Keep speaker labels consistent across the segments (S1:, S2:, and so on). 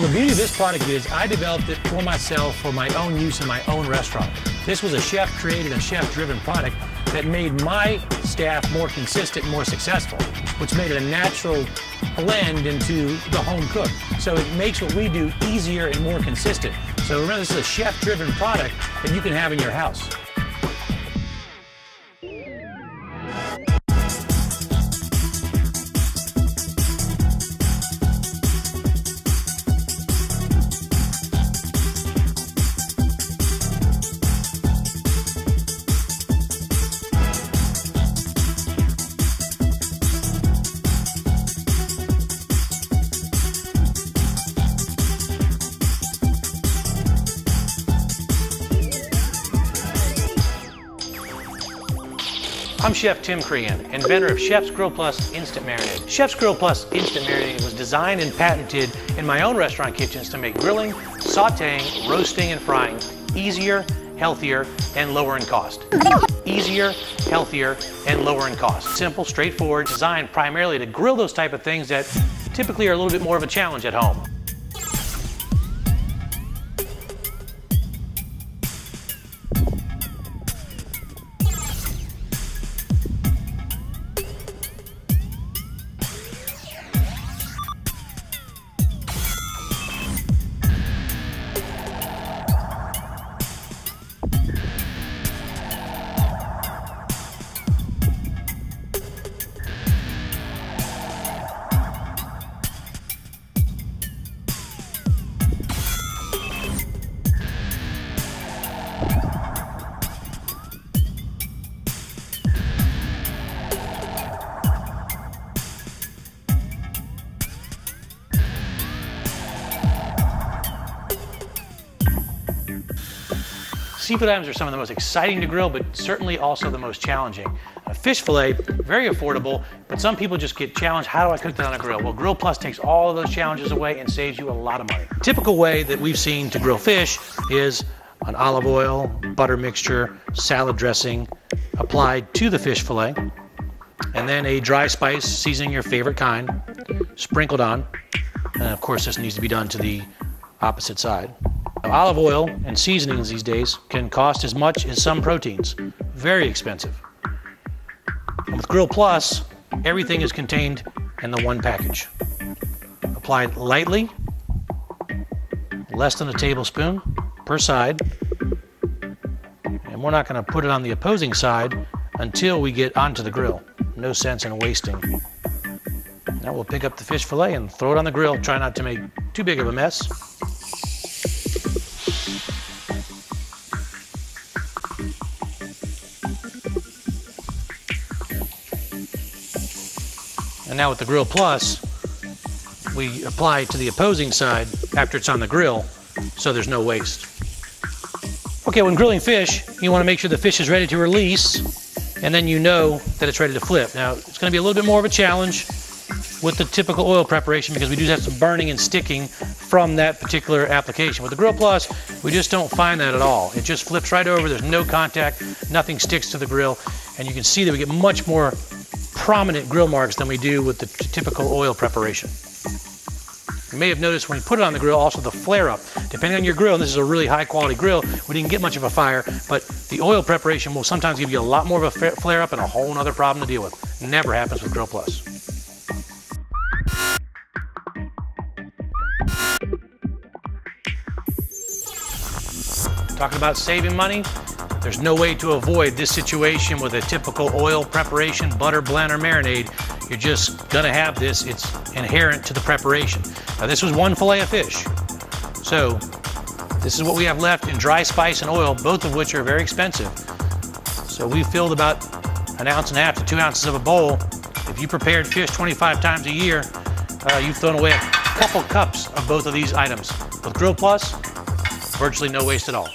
S1: the beauty of this product is I developed it for myself for my own use in my own restaurant. This was a chef-created and chef-driven product that made my staff more consistent and more successful, which made it a natural blend into the home cook. So it makes what we do easier and more consistent. So remember, this is a chef-driven product that you can have in your house. I'm Chef Tim Creehan, inventor of Chef's Grill Plus Instant Marinade. Chef's Grill Plus Instant Marinade was designed and patented in my own restaurant kitchens to make grilling, sauteing, roasting, and frying easier, healthier, and lower in cost. Easier, healthier, and lower in cost. Simple, straightforward, designed primarily to grill those type of things that typically are a little bit more of a challenge at home. Seafood items are some of the most exciting to grill, but certainly also the most challenging. A fish fillet, very affordable, but some people just get challenged, how do I cook that on a grill? Well, Grill Plus takes all of those challenges away and saves you a lot of money. Typical way that we've seen to grill fish is an olive oil, butter mixture, salad dressing applied to the fish fillet, and then a dry spice, seasoning your favorite kind, sprinkled on. And of course, this needs to be done to the opposite side. Olive oil and seasonings these days can cost as much as some proteins. Very expensive. And with Grill Plus, everything is contained in the one package. Applied lightly, less than a tablespoon per side. And we're not going to put it on the opposing side until we get onto the grill. No sense in wasting. Now we'll pick up the fish fillet and throw it on the grill. Try not to make too big of a mess. And now with the Grill Plus, we apply it to the opposing side after it's on the grill, so there's no waste. Okay, when grilling fish, you want to make sure the fish is ready to release, and then you know that it's ready to flip. Now, it's going to be a little bit more of a challenge with the typical oil preparation because we do have some burning and sticking from that particular application. With the Grill Plus, we just don't find that at all. It just flips right over, there's no contact, nothing sticks to the grill, and you can see that we get much more prominent grill marks than we do with the typical oil preparation. You may have noticed when you put it on the grill, also the flare up. Depending on your grill, and this is a really high quality grill, we didn't get much of a fire, but the oil preparation will sometimes give you a lot more of a flare up and a whole other problem to deal with. Never happens with Grill Plus. Talking about saving money, there's no way to avoid this situation with a typical oil preparation, butter blend, or marinade. You're just gonna have this. It's inherent to the preparation. Now this was one fillet of fish. So this is what we have left in dry spice and oil, both of which are very expensive. So we filled about 1.5 ounces to 2 ounces of a bowl. If you prepared fish 25 times a year, you've thrown away a couple cups of both of these items. With Grill Plus, virtually no waste at all.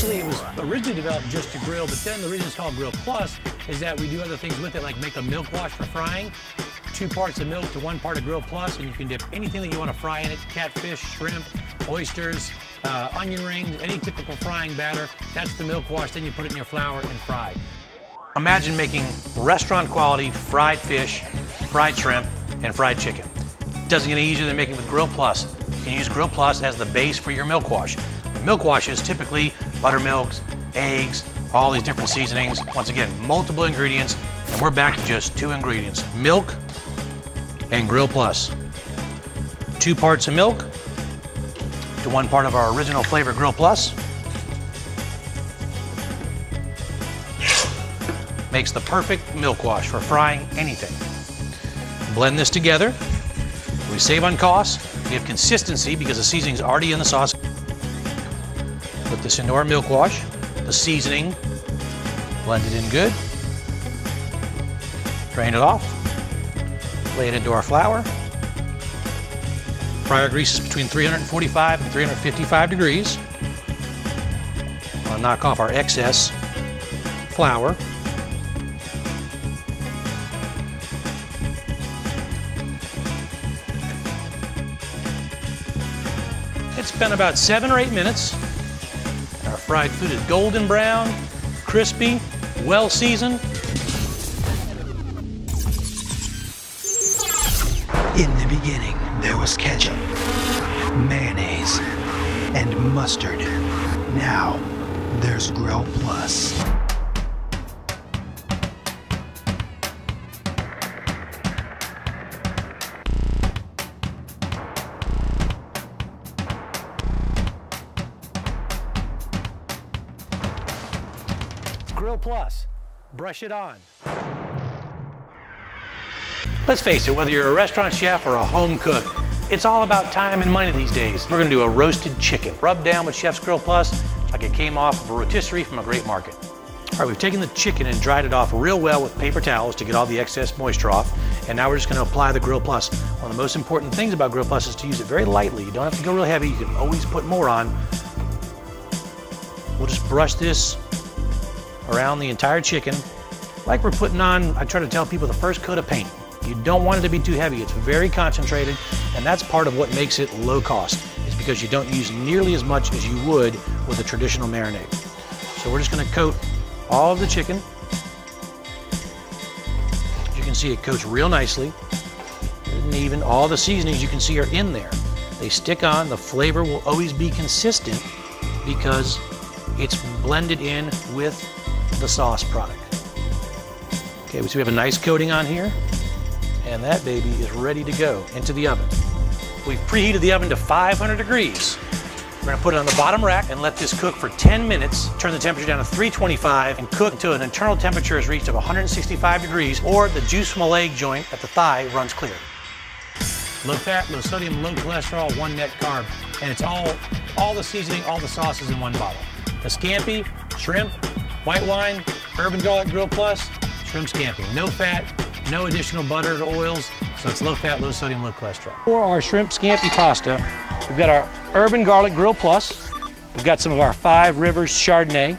S1: Actually, it was originally developed just to grill, but then the reason it's called Grill Plus is that we do other things with it, like make a milk wash for frying. 2 parts of milk to 1 part of Grill Plus, and you can dip anything that you want to fry in it: catfish, shrimp, oysters, onion rings, any typical frying batter. That's the milk wash. Then you put it in your flour and fry. Imagine making restaurant quality fried fish, fried shrimp, and fried chicken. Doesn't get any easier than making with Grill Plus. You can use Grill Plus as the base for your milk wash. Milk washes typically buttermilks, eggs, all these different seasonings. Once again, multiple ingredients, and we're back to just 2 ingredients: milk and Grill Plus. 2 parts of milk to 1 part of our original flavor Grill Plus. Makes the perfect milk wash for frying anything. Blend this together. We save on costs, we have consistency because the seasoning's already in the sauce. Put this into our milk wash, the seasoning, blend it in good. Drain it off, lay it into our flour. Fryer grease is between 345 and 355 degrees. I'll knock off our excess flour. It's been about 7 or 8 minutes. Our fried food is golden brown, crispy, well seasoned.
S2: In the beginning, there was ketchup, mayonnaise, and mustard. Now, there's Grill Plus.
S1: Grill Plus, brush it on. Let's face it, whether you're a restaurant chef or a home cook, it's all about time and money these days. We're gonna do a roasted chicken, rubbed down with Chef's Grill Plus, like it came off of a rotisserie from a great market. All right, we've taken the chicken and dried it off real well with paper towels to get all the excess moisture off. And now we're just gonna apply the Grill Plus. One of the most important things about Grill Plus is to use it very lightly. You don't have to go real heavy, you can always put more on. We'll just brush this around the entire chicken, like we're putting on, I try to tell people, the first coat of paint. You don't want it to be too heavy. It's very concentrated, and that's part of what makes it low cost, is because you don't use nearly as much as you would with a traditional marinade. So we're just gonna coat all of the chicken. As you can see, it coats real nicely. And even all the seasonings you can see are in there. They stick on, the flavor will always be consistent because it's blended in with the sauce product. Okay, so we have a nice coating on here, and that baby is ready to go into the oven. We've preheated the oven to 500 degrees. We're gonna put it on the bottom rack and let this cook for 10 minutes. Turn the temperature down to 325 and cook until an internal temperature is reached of 165 degrees, or the juice from a leg joint at the thigh runs clear. Low fat, low sodium, low cholesterol, 1 net carb, and it's all the seasoning, all the sauces in 1 bottle. The scampi, shrimp, white wine, herb and garlic Grill Plus, shrimp scampi. No fat, no additional butter or oils, so it's low fat, low sodium, low cholesterol. For our shrimp scampi pasta, we've got our herb and garlic Grill Plus. We've got some of our 5 Rivers Chardonnay.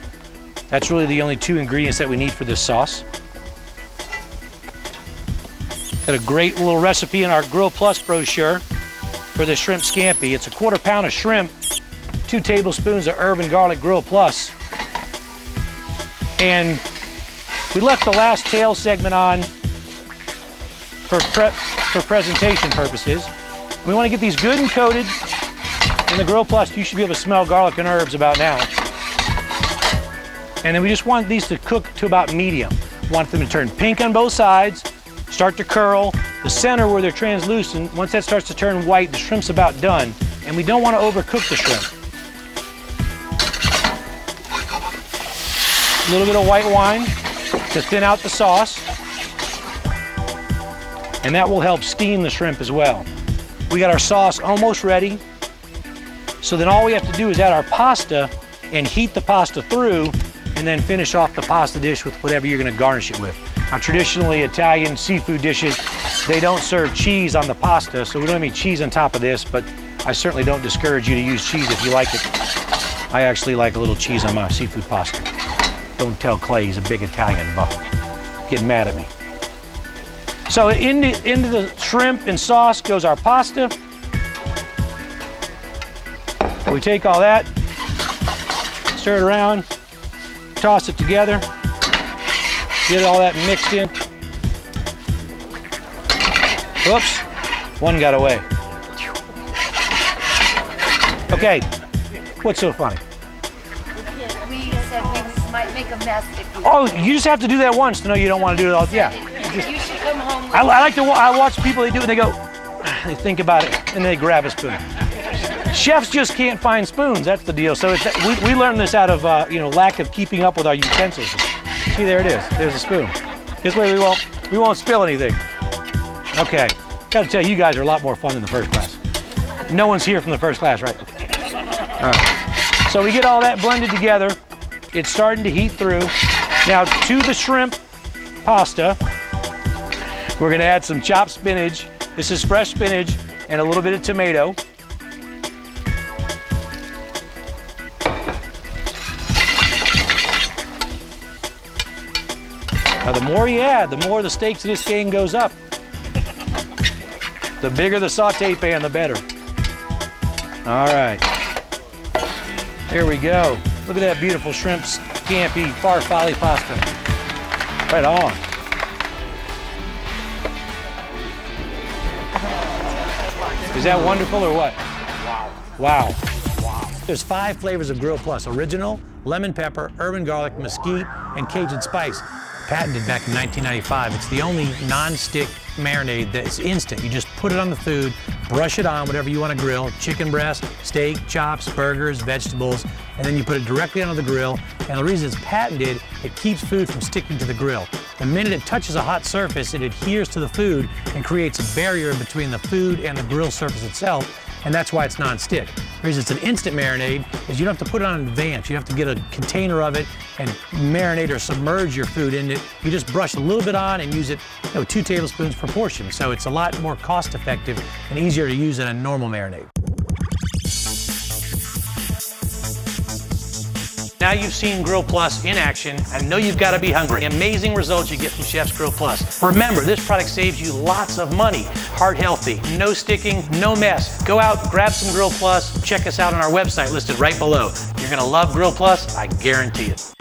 S1: That's really the only 2 ingredients that we need for this sauce. Got a great little recipe in our Grill Plus brochure for the shrimp scampi. It's a 1/4 pound of shrimp, 2 tablespoons of herb and garlic Grill Plus. And we left the last tail segment on for presentation purposes. We want to get these good and coated in the Grill Plus. You should be able to smell garlic and herbs about now. And then we just want these to cook to about medium. We want them to turn pink on both sides, start to curl. The center where they're translucent, once that starts to turn white, the shrimp's about done. And we don't want to overcook the shrimp. A little bit of white wine to thin out the sauce, and that will help steam the shrimp as well. We got our sauce almost ready, so then all we have to do is add our pasta and heat the pasta through, and then finish off the pasta dish with whatever you're going to garnish it with. Now, traditionally Italian seafood dishes, they don't serve cheese on the pasta, so we don't have any cheese on top of this, but I certainly don't discourage you to use cheese if you like it. I actually like a little cheese on my seafood pasta. Don't tell Clay, he's a big Italian buff. Getting mad at me. So into the shrimp and sauce goes our pasta. We take all that, stir it around, toss it together, get all that mixed in. Oops, one got away. Okay, what's so funny?
S3: We said we might make a mess if we...
S1: Oh, you just have to do that once to know you don't want to do it all. Yeah.
S3: You should come home with...
S1: I watch people, they do it and they go, they think about it and they grab a spoon. Chefs just can't find spoons, that's the deal. So we learned this out of lack of keeping up with our utensils. See, there it is, there's a spoon. This way we won't spill anything. Okay, gotta tell you, you guys are a lot more fun than the first class. No one's here from the first class, right? All right. So we get all that blended together. It's starting to heat through. Now to the shrimp pasta, we're gonna add some chopped spinach. This is fresh spinach and a little bit of tomato. Now the more you add, the more the stakes of this game goes up. The bigger the saute pan, the better. All right. Here we go. Look at that beautiful shrimp scampi farfalle pasta. Right on. Is that wonderful or what? Wow. Wow. There's 5 flavors of Grill Plus: original, lemon pepper, urban garlic, mesquite, and Cajun spice. Patented back in 1995. It's the only non-stick marinade that's instant. You just put it on the food, brush it on whatever you want to grill, chicken breast, steak, chops, burgers, vegetables, and then you put it directly onto the grill. And the reason it's patented, it keeps food from sticking to the grill. The minute it touches a hot surface, it adheres to the food and creates a barrier between the food and the grill surface itself, and that's why it's non-stick. The reason it's an instant marinade is you don't have to put it on in advance. You have to get a container of it and marinate or submerge your food in it. You just brush a little bit on and use it, 2 tablespoons per portion. So it's a lot more cost effective and easier to use than a normal marinade. Now you've seen Grill Plus in action, I know you've got to be hungry. Amazing results you get from Chef's Grill Plus. Remember, this product saves you lots of money. Heart healthy, no sticking, no mess. Go out, grab some Grill Plus, check us out on our website listed right below. You're going to love Grill Plus, I guarantee it.